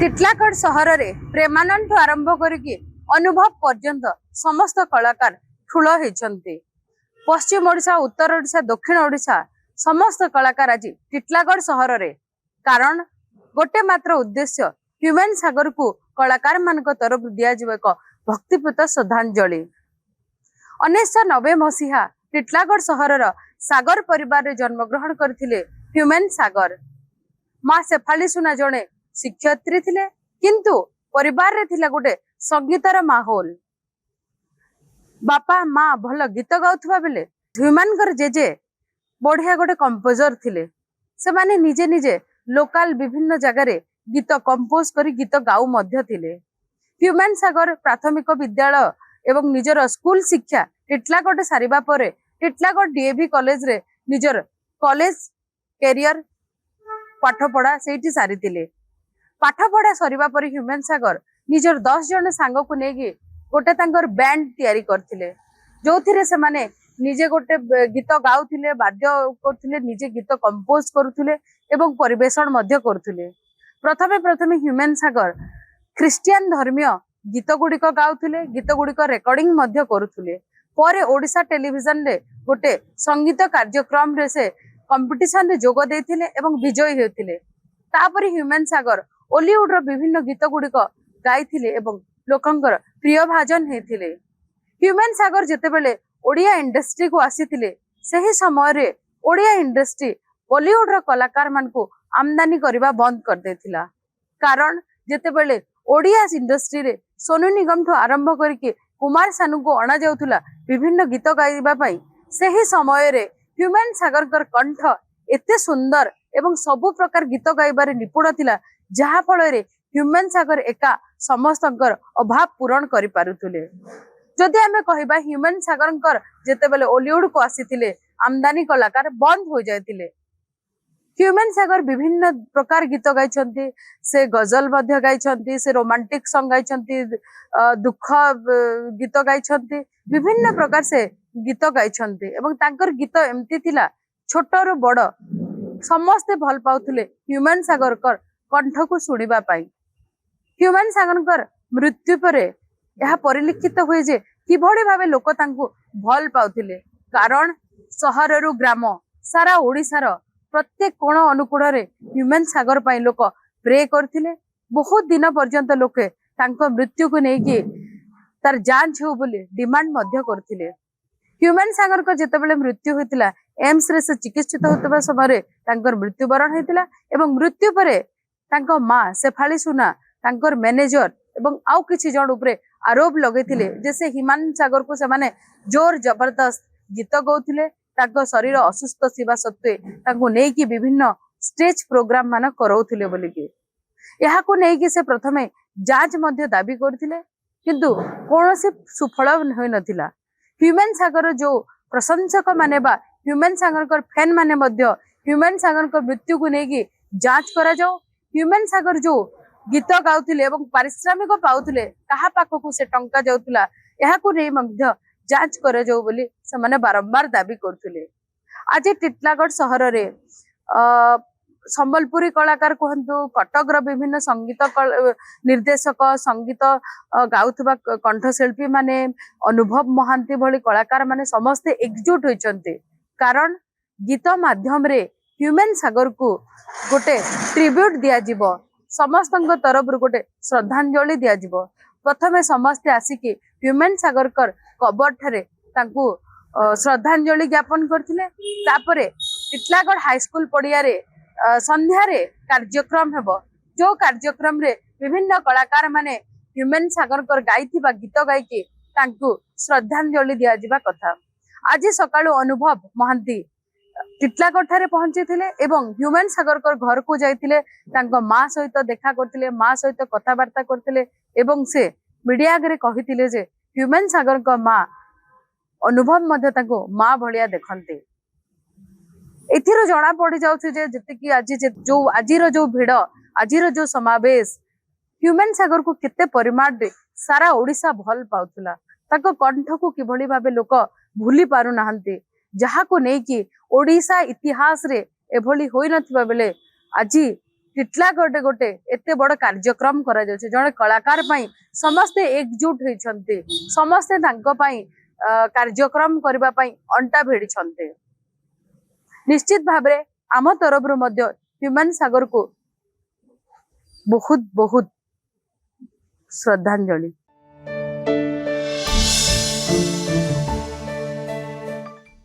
ଟିଟଲାଗଡ଼ ସହରରେ ପ୍ରେମାନଠୁ ଆରମ୍ଭ କରିକି ଅନୁଭବ ପର୍ଯ୍ୟନ୍ତ ସମସ୍ତ କଳାକାର ଠୁଳ ହେଇଛନ୍ତି। ପଶ୍ଚିମ ଓଡ଼ିଶା, ଉତ୍ତର ଓଡ଼ିଶା, ଦକ୍ଷିଣ ଓଡ଼ିଶା ସମସ୍ତ କଳାକାର ଆଜି ଟିଟଲାଗଡ଼ ସହରରେ। କାରଣ गोटे मात्र उद्देश्य ह्यूमन सागर को कलाकार मान तरफ दिज्व एक भक्तिपूत श्रद्धांजलि। 1990 मसीहा टिटलागढ़ सहर सागर परिवार जन्मग्रहण करथिले ह्यूमन सागर। माँ शेफाली सुना जड़े शिक्षयित्री थिले, किंतु परिवार रे थिला गोटे संगीतर माहौल। बापा माँ भल गीत गाउथबा बेले ह्यूमन जेजे बढ़िया गोटे कंपोजर थिले। से माने निजे निजे लोकल विभिन्न जगह रे गीत कंपोज करी गीत गाउ मध्य थिले। ह्यूमन सागर प्राथमिक विद्यालय एवं निजर स्कूल शिक्षा टिटलागढ़ सारिबा परे टिटलागढ़ डीएवी कॉलेज रे निजर कॉलेज कैरियर पाठपढ़ा सेठी सारितिले। पाठपढ़ा सरिबा परे ह्यूमन सागर निजर 10 जन सांग को नेगी गोटे तांकर बैंड तैयारी करथिले, जोथिरे से माने निजे गोटे गीत गाउथिले, वाद्य करथिले, निजे गीत कंपोज करुथिले एवं परिवेषण मध्य करुथिले। प्रथमे प्रथमे ह्यूमन सागर ख्रिस्टियन धर्मीय गीत गुड़िक गाउथिले, गीत गुड़िक रेकर्डिंग मध्य करुथिले। परे ओडिशा टेलीविजन रे गोटे संगीत कार्यक्रम रे से कंपटीशन रे जोग देथिले एवं विजयी हेथिले। तापरे ह्यूमन सागर बॉलीवुड रो विभिन्न गीत गुड़िक गाइथिले एवं लोकंकर प्रिय भाजन हेथिले। ह्यूमन सागर जेतेबेले ओडिया इंडस्ट्री को आसीथिले, सही समय रे ओडिया इंडस्ट्री बॉलीवुड रो कलाकार मान को आमदानी करबा बंद कर देथिला। कारण जेतेबेले ओडिया इंडस्ट्री रे सोनू निगम ठो आरंभ करके कुमार सानू को अणा जाउथुला विभिन्न गीत गाइबा पई, सही समय रे ह्यूमन सागर कर कंठ एते सुंदर एवं सबु प्रकार गीत गाइबारे निपुण थिला, जहा फल रे ह्यूमन सागर एका समस्तकर अभाव पूरण करि पारुथुले। जदि आमे कहिबा ह्यूमन सागर जेतेबेले बॉलीवुड को आसीथिले आमदानी कलाकार बंद हो जायतिले। ह्यूमन सागर विभिन्न प्रकार गीत गाइछंती, से गजल मध्य गाइछंती, से रोमांटिक सॉन्ग गाइछंती, दुख गीत गाइछंती, विभिन्न प्रकार से गीत गाइछंती एवं तांकर गीत एमती थिला छोटरो बड़ समस्ते भल पाउथुले ह्यूमन सागर कंठ को सुनिबा पाई। ह्यूमन सागर मृत्यु परे यह परिलिखित हुए जे किभଳି भावे लोक तांको भल पाउथिले। कारण सहररु ग्राम सारा ओडिसार प्रत्येक कोण अनुकूल रे ह्यूमन सागर पाई लोक प्रे करथिले। बहुत दिन पर्यंत लोके तांको मृत्यु को नेकी तार जांच हो बोली डिमांड मध्य करथिले। ह्यूमन सागर को जेतेबेले मृत्यु होइतिला, एम्स रे से चिकित्सित होतबा समय तांकर मृत्युवरण होइतिला एवं मृत्यु परे तांको मां शेफाली सुना तांकर मैनेजर एवं आउ किछि जण उपरे आरोप लगेथिले जे से ह्यूमन सागर को से माने जोर जबरदस्त गीत गाउथिले। तांको शरीर असुस्थ थिबा सत्वे तांको नेकी विभिन्न स्टेज प्रोग्राम मान करौथिले बोली कि यहाको नेकी से प्रथमे जांच मध्य दाबी करथिले, किंतु कोनोसी सुफल होय नथिला। ह्यूमन सागर जो प्रशंसक माने बा ह्यूमन सागर कर फैन माने मध्य ह्यूमन सागर को मृत्यु को नेकी जांच करा जाओ। ह्यूमन सागर जो गीत गाउथिले एवं पारिश्रमिक पाउथिले कहा पाखकु से टंका जाउथिला, यहाको नै मध्य जांच करे जाऊ बोली से माने बारंबार दाबी करथिले। आज टिटलागढ़ सहर रे संबलपुरी कलाकार कहंतु, कटक रो विभिन्न संगीत निर्देशक, संगीत गाउथबा कंठशिल्पी माने, अनुभव महांती भली कलाकार माने समस्ते एकजुट होइचंते। कारण गीत माध्यम रे ह्यूमन सागर को गोटे ट्रिब्यूट दिया जिवो, समस्तଙ୍କ तरफ गोटे श्रद्धांजलि दिया जिवो। प्रथमे समस्ते आसिकी ह्यूमन सागर कर कबर ठारे तांकू श्रद्धांजलि ज्ञापन करथिले। तापरे टिटलागढ़ हाई स्कूल पड़िया रे संध्या रे कार्यक्रम हेबो, जो कार्यक्रम रे विभिन्न कलाकार माने ह्यूमन सागर कर गाइथिबा गीत गाइकी तांकू श्रद्धांजलि दिया जिबा कथा। आज सकाळु अनुभव महांती टिटलागढ़ ठारे पहुंची थिले एवं ह्यूमन सागर कर घर को जाइथिले, तांको मां सहित देखा करथिले, मां सहित कथावार्ता करथिले एवं से मीडिया आगे कहिथिले जे ह्यूमन सागर को मां अनुभव मध्य तांको मां भलिया देखंते। एथिरो जणा पड़ी जाउछि जे जति आज जो आजिरो जो भिड़, आजिरो जो समावेश ह्यूमन सागर को केते परिमाण रे सारा ओडिसा भल पाउथुला। ताको कंठ को किभଳି भाबे लोक भूली पारु नाहंती, जहा को नेकी ओडिसा इतिहास रे एभली होई नथिबा बेले आज ଟିଟଲାଗଡ गोटे एते बड़ कार्यक्रम करा जाउछे जणे कलाकार पई समस्ते एकजुट होइछन्ते समस्ते तांको पई कार्यक्रम करबा पई अंटा भिड़ी छन्ते निश्चित भाबरे आम तरफ मध्य ह्यूमन सागर को बहुत बहुत श्रद्धांजलि।